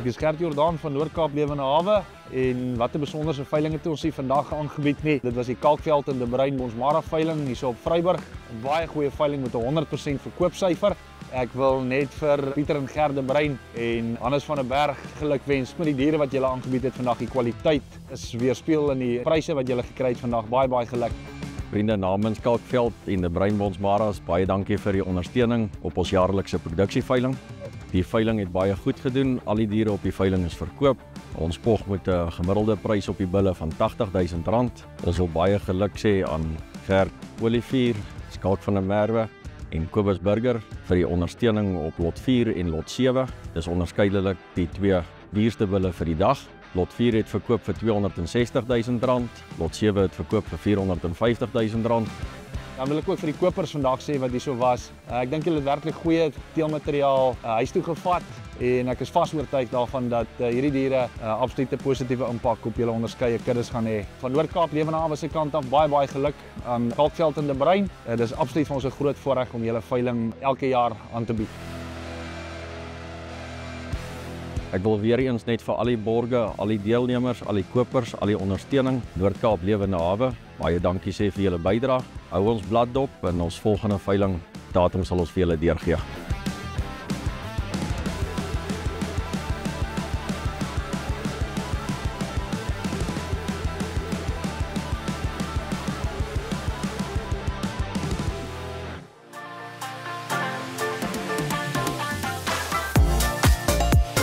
Ek is Gert Jordaan van Noord-Kaap Lewende Hawe en wat 'n besonderse veiling het ons hier vandag aangebied nie. Dit was die Kalkveld in De Bruin Bonsmara veiling hier so op Vryburg. 'n Baie goeie veiling met 'n 100% verkoopsyfer. Ek wil net vir Pieter en Gert De Bruin en Hannes van der Berg gelukwens met die diere wat julle aangebied het vandag. Die kwaliteit is weerspieël in die pryse wat julle gekry het vandag. Baie geluk. Vriende, namens Kalkveld en De Bruin Bonsmara, baie dankie vir die ondersteuning op ons jaarlikse produksieveiling. Die veiling het baie goed gedoen, al die diere op die veiling is verkoop. Ons spog met 'n gemiddelde prys op die bulle van R80.000. Ons wil baie geluk sê aan Gert Olivier, Skalk van der Merwe en Kobus Burger vir die ondersteuning op lot 4 en lot 7. Dis onderskeidelik die twee duurste bulle vir die dag. Lot 4 het verkoop vir R260.000, lot 7 het verkoop vir R450.000. Dan wil ek ook vir die kopers vandag sê wat hier so was. Ek dink julle het werklik goeie teelmateriaal huis toe gevat en ek is vas oortuig daarvan dat hierdie diere absoluut 'n positiewe impak op julle onderskeie kuddes gaan hê. Van Noord-Kaap Lewende Hawe se kant af baie geluk aan Kalkveld en De Bruin. Dis absoluut vir ons 'n groot voorreg om julle veiling elke jaar aan te bied. Ek wil weer eens net vir al die borge, al die deelnemers, al die kopers, al die ondersteuning, Noord-Kaap Lewende Hawe, baie dankie sê vir julle bydrae. Hou ons blad dop en ons volgende veiling datum sal ons vir julle deurgee.